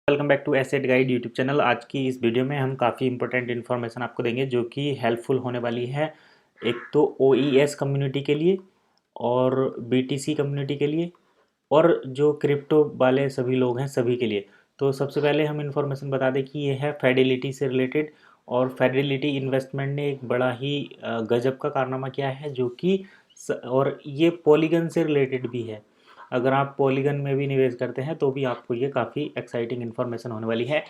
Welcome back to asset guide YouTube channel. आज की इस वीडियो में हम काफ़ी इंपॉर्टेंट इन्फॉर्मेशन आपको देंगे जो कि हेल्पफुल होने वाली है। एक तो OES कम्युनिटी के लिए और BTC कम्युनिटी के लिए और जो क्रिप्टो वाले सभी लोग हैं सभी के लिए। तो सबसे पहले हम इन्फॉर्मेशन बता दें कि ये है फेडिलिटी से रिलेटेड। और फेडिलिटी इन्वेस्टमेंट ने एक बड़ा ही गजब का कारनामा किया है जो कि और ये पॉलीगन से रिलेटेड भी है। अगर आप पॉलीगन में भी निवेश करते हैं तो भी आपको ये काफ़ी एक्साइटिंग इन्फॉर्मेशन होने वाली है।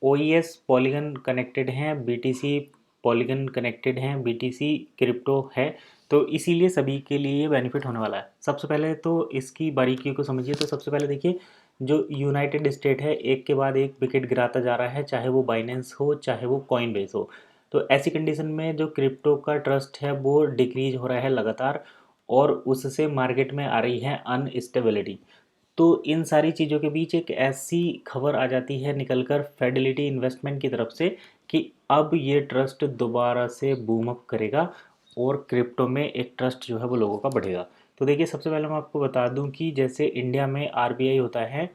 OES पॉलीगन कनेक्टेड हैं, BTC पॉलीगन कनेक्टेड हैं, BTC क्रिप्टो है। तो इसीलिए सभी के लिए ये बेनिफिट होने वाला है। सबसे पहले तो इसकी बारीकियों को समझिए। तो सबसे पहले देखिए, जो यूनाइटेड स्टेट है एक के बाद एक विकेट गिराता जा रहा है, चाहे वो बाइनेंस हो चाहे वो कॉइनबेस हो। तो ऐसी कंडीशन में जो क्रिप्टो का ट्रस्ट है वो डिक्रीज हो रहा है लगातार, और उससे मार्केट में आ रही है अनस्टेबिलिटी। तो इन सारी चीज़ों के बीच एक ऐसी खबर आ जाती है निकलकर फेडिलिटी इन्वेस्टमेंट की तरफ से कि अब ये ट्रस्ट दोबारा से बूम अप करेगा और क्रिप्टो में एक ट्रस्ट जो है वो लोगों का बढ़ेगा। तो देखिए, सबसे पहले मैं आपको बता दूं कि जैसे इंडिया में RBI होता है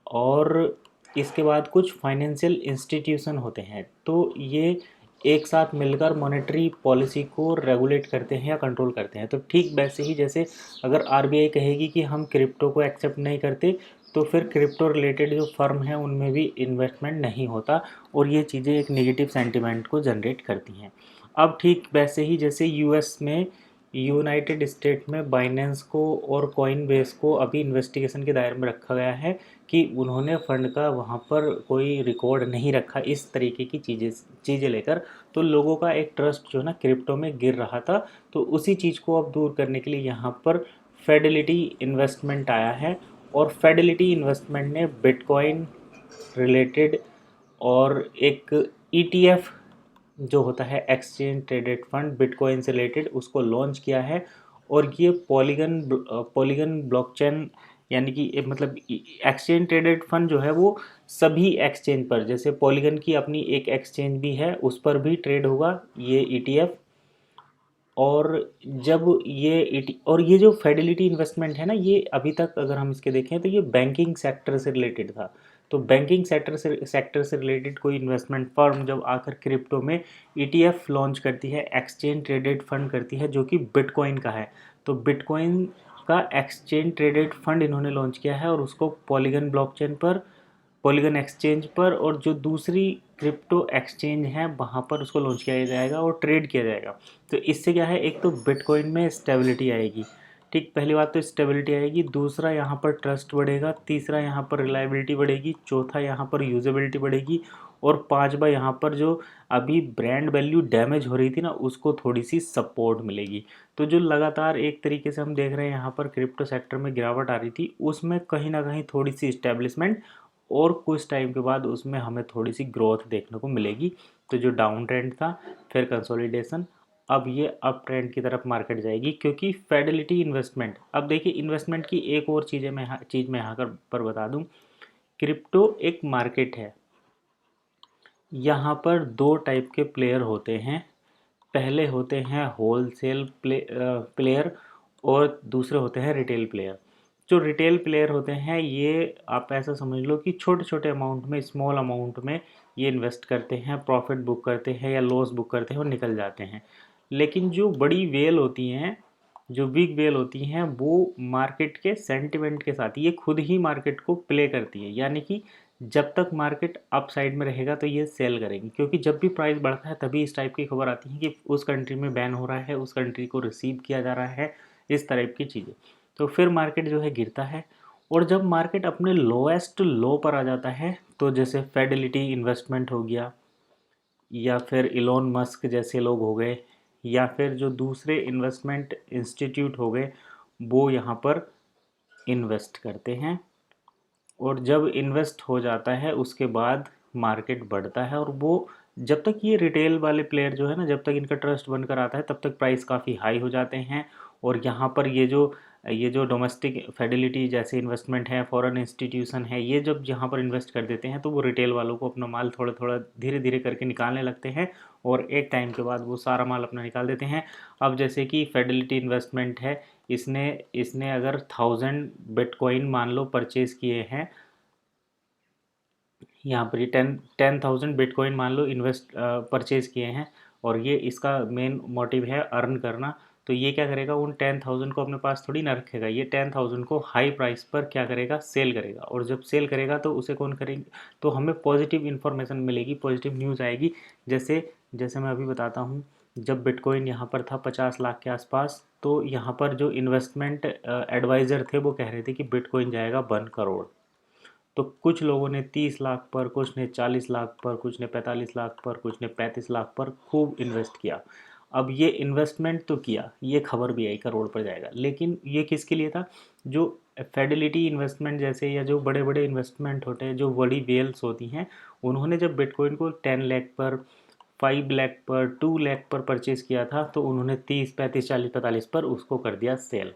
और इसके बाद कुछ फाइनेंशियल इंस्टीट्यूशन होते हैं, तो ये एक साथ मिलकर मॉनेटरी पॉलिसी को रेगुलेट करते हैं या कंट्रोल करते हैं। तो ठीक वैसे ही जैसे अगर RBI कहेगी कि हम क्रिप्टो को एक्सेप्ट नहीं करते, तो फिर क्रिप्टो रिलेटेड जो फर्म है उनमें भी इन्वेस्टमेंट नहीं होता, और ये चीज़ें एक नेगेटिव सेंटिमेंट को जनरेट करती हैं। अब ठीक वैसे ही जैसे US में, यूनाइटेड स्टेट में बाइनेंस को और कॉइन बेस को अभी इन्वेस्टिगेशन के दायरे में रखा गया है कि उन्होंने फंड का वहाँ पर कोई रिकॉर्ड नहीं रखा, इस तरीके की चीज़ें लेकर। तो लोगों का एक ट्रस्ट जो है ना क्रिप्टो में गिर रहा था। तो उसी चीज़ को अब दूर करने के लिए यहाँ पर फेडिलिटी इन्वेस्टमेंट आया है। और फेडिलिटी इन्वेस्टमेंट ने बिटकॉइन रिलेटेड और एक ETF जो होता है एक्सचेंज ट्रेडेड फंड बिटकॉइन से रिलेटेड, उसको लॉन्च किया है। और ये पॉलीगन ब्लॉकचेन, यानी कि मतलब एक्सचेंज ट्रेडेड फंड जो है वो सभी एक्सचेंज पर, जैसे पॉलीगन की अपनी एक एक्सचेंज भी है उस पर भी ट्रेड होगा ये ETF। और जब और ये जो फेडिलिटी इन्वेस्टमेंट है ना, ये अभी तक अगर हम इसके देखें तो ये बैंकिंग सेक्टर से रिलेटेड था। तो बैंकिंग सेक्टर से रिलेटेड कोई इन्वेस्टमेंट फर्म जब आकर क्रिप्टो में ETF लॉन्च करती है, एक्सचेंज ट्रेडेड फंड करती है जो कि बिटकॉइन का है। तो बिटकॉइन का एक्सचेंज ट्रेडेड फंड इन्होंने लॉन्च किया है और उसको पॉलीगन एक्सचेंज पर और जो दूसरी क्रिप्टो एक्सचेंज है वहाँ पर उसको लॉन्च किया जाएगा और ट्रेड किया जाएगा। तो इससे क्या है, एक तो बिटकॉइन में स्टेबिलिटी आएगी। ठीक, पहली बात तो स्टेबिलिटी आएगी, दूसरा यहाँ पर ट्रस्ट बढ़ेगा, तीसरा यहाँ पर रिलायबिलिटी बढ़ेगी, चौथा यहाँ पर यूजेबिलिटी बढ़ेगी, और पांचवा यहाँ पर जो अभी ब्रांड वैल्यू डैमेज हो रही थी ना उसको थोड़ी सी सपोर्ट मिलेगी। तो जो लगातार एक तरीके से हम देख रहे हैं यहाँ पर क्रिप्टो सेक्टर में गिरावट आ रही थी, उसमें कहीं ना कहीं थोड़ी सी इस्टेब्लिशमेंट और कुछ टाइम के बाद उसमें हमें थोड़ी सी ग्रोथ देखने को मिलेगी। तो जो डाउन ट्रेंड था, फिर कंसोलिडेशन, अब ये अप ट्रेंड की तरफ मार्केट जाएगी क्योंकि फेडिलिटी इन्वेस्टमेंट। अब देखिए, इन्वेस्टमेंट की एक और चीज़ मैं यहाँ पर बता दूँ। क्रिप्टो एक मार्केट है, यहाँ पर दो टाइप के प्लेयर होते हैं। पहले होते हैं होलसेल प्लेयर और दूसरे होते हैं रिटेल प्लेयर। जो रिटेल प्लेयर होते हैं ये आप ऐसा समझ लो कि छोटे छोटे अमाउंट में, स्मॉल अमाउंट में ये इन्वेस्ट करते हैं, प्रॉफिट बुक करते हैं या लॉस बुक करते हैं और निकल जाते हैं। लेकिन जो बड़ी वेल होती हैं, जो बिग वेल होती हैं, वो मार्केट के सेंटिमेंट के साथ ये खुद ही मार्केट को प्ले करती है। यानी कि जब तक मार्केट अप साइड में रहेगा तो ये सेल करेंगे, क्योंकि जब भी प्राइस बढ़ता है तभी इस टाइप की खबर आती है कि उस कंट्री में बैन हो रहा है, उस कंट्री को रिसीव किया जा रहा है, इस टाइप की चीज़ें। तो फिर मार्केट जो है गिरता है। और जब मार्केट अपने लोएस्ट लो पर आ जाता है, तो जैसे फेडिलिटी इन्वेस्टमेंट हो गया, या फिर इलोन मस्क जैसे लोग हो गए, या फिर जो दूसरे इन्वेस्टमेंट इंस्टीट्यूट हो गए, वो यहाँ पर इन्वेस्ट करते हैं। और जब इन्वेस्ट हो जाता है उसके बाद मार्केट बढ़ता है। और वो जब तक ये रिटेल वाले प्लेयर जो है ना, जब तक इनका ट्रस्ट बनकर आता है तब तक प्राइस काफ़ी हाई हो जाते हैं। और यहाँ पर ये जो डोमेस्टिक फेडिलिटी जैसे इन्वेस्टमेंट है, फॉरेन इंस्टीट्यूशन है, ये जब यहाँ पर इन्वेस्ट कर देते हैं तो वो रिटेल वालों को अपना माल थोड़ा थोड़ा धीरे धीरे करके निकालने लगते हैं, और एक टाइम के बाद वो सारा माल अपना निकाल देते हैं। अब जैसे कि फेडिलिटी इन्वेस्टमेंट है, इसने इसने अगर 1000 बिटकॉइन मान लो परचेज़ किए हैं, यहाँ पर ये 10,000 बिटकॉइन मान लो इन्वेस्ट परचेज किए हैं, और ये इसका मेन मोटिव है अर्न करना। तो ये क्या करेगा, उन 10,000 को अपने पास थोड़ी ना रखेगा, ये 10,000 को हाई प्राइस पर क्या करेगा, सेल करेगा। और जब सेल करेगा तो उसे कौन करेंगे, तो हमें पॉजिटिव इन्फॉर्मेशन मिलेगी, पॉजिटिव न्यूज़ आएगी। जैसे जैसे मैं अभी बताता हूँ, जब बिटकॉइन यहाँ पर था 50 लाख के आसपास, तो यहाँ पर जो इन्वेस्टमेंट एडवाइज़र थे वो कह रहे थे कि बिटकॉइन जाएगा 1 करोड़। तो कुछ लोगों ने 30 लाख पर, कुछ ने 40 लाख पर, कुछ ने 45 लाख पर, कुछ ने 35 लाख पर खूब इन्वेस्ट किया। अब ये इन्वेस्टमेंट तो किया, ये खबर भी आई करोड़ पर जाएगा, लेकिन ये किसके लिए था, जो फेडिलिटी इन्वेस्टमेंट जैसे, या जो बड़े बड़े इन्वेस्टमेंट होते हैं, जो बड़ी वेल्स होती हैं, उन्होंने जब बिटकॉइन को 10 लाख पर, 5 लाख पर, 2 लाख पर परचेज़ किया था, तो उन्होंने 30, 35, 40, 45 पर उसको कर दिया सेल।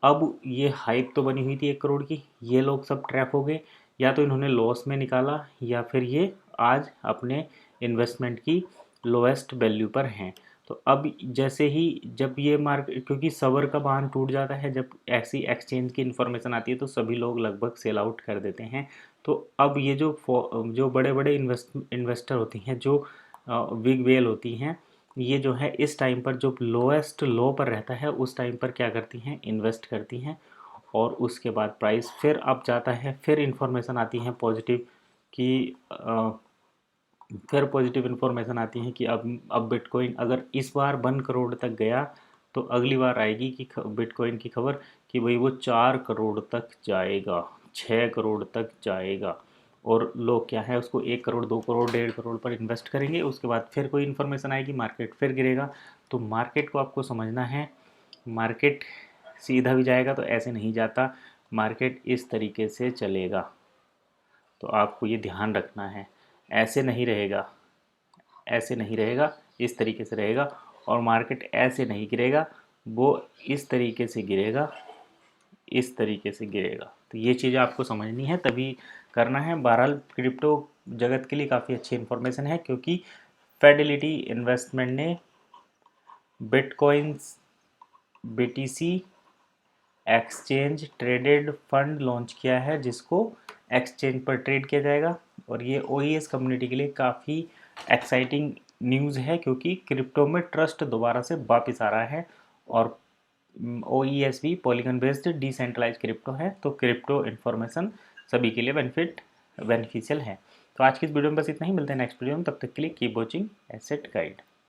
अब ये हाइप तो बनी हुई थी 1 करोड़ की, ये लोग सब ट्रैप हो गए, या तो इन्होंने लॉस में निकाला, या फिर ये आज अपने इन्वेस्टमेंट की लोएस्ट वैल्यू पर हैं। तो अब जैसे ही जब ये मार्केट, क्योंकि सबर का बांध टूट जाता है जब ऐसी एक्सचेंज की इन्फॉर्मेशन आती है, तो सभी लोग लगभग सेल आउट कर देते हैं। तो अब ये जो बड़े बड़े इन्वेस्टर होती हैं, जो बिग वेल होती हैं, ये जो है इस टाइम पर जो लोएस्ट लो पर रहता है, उस टाइम पर क्या करती हैं, इन्वेस्ट करती हैं। और उसके बाद प्राइस फिर अप जाता है, फिर इन्फॉर्मेशन आती है पॉजिटिव कि फिर पॉजिटिव इन्फॉर्मेशन आती है कि अब बिटकॉइन अगर इस बार 1 करोड़ तक गया, तो अगली बार आएगी कि बिटकॉइन की खबर कि भाई वो 4 करोड़ तक जाएगा, 6 करोड़ तक जाएगा। और लोग क्या है, उसको 1 करोड़, 2 करोड़, 1.5 करोड़ पर इन्वेस्ट करेंगे, उसके बाद फिर कोई इन्फॉर्मेशन आएगी, मार्केट फिर गिरेगा। तो मार्केट को आपको समझना है, मार्केट सीधा भी जाएगा तो ऐसे नहीं जाता, मार्केट इस तरीके से चलेगा। तो आपको ये ध्यान रखना है, ऐसे नहीं रहेगा, ऐसे नहीं रहेगा, इस तरीके से रहेगा। और मार्केट ऐसे नहीं गिरेगा, वो इस तरीके से गिरेगा, इस तरीके से गिरेगा। तो ये चीज़ें आपको समझनी है, तभी करना है। बहरहाल क्रिप्टो जगत के लिए काफ़ी अच्छी इन्फॉर्मेशन है, क्योंकि फेडिलिटी इन्वेस्टमेंट ने bitcoins BTC exchange traded fund launch किया है, जिसको एक्सचेंज पर ट्रेड किया जाएगा। और ये ओईएस कम्युनिटी के लिए काफ़ी एक्साइटिंग न्यूज़ है, क्योंकि क्रिप्टो में ट्रस्ट दोबारा से वापस आ रहा है। और ओईएस भी पॉलीगन बेस्ड डिसेंट्रलाइज क्रिप्टो है, तो क्रिप्टो इन्फॉर्मेशन सभी के लिए बेनिफिशियल है। तो आज की इस वीडियो में बस इतना ही, मिलते हैं नेक्स्ट वीडियो में, तब तक के लिए कीप वॉचिंग एसेट गाइड।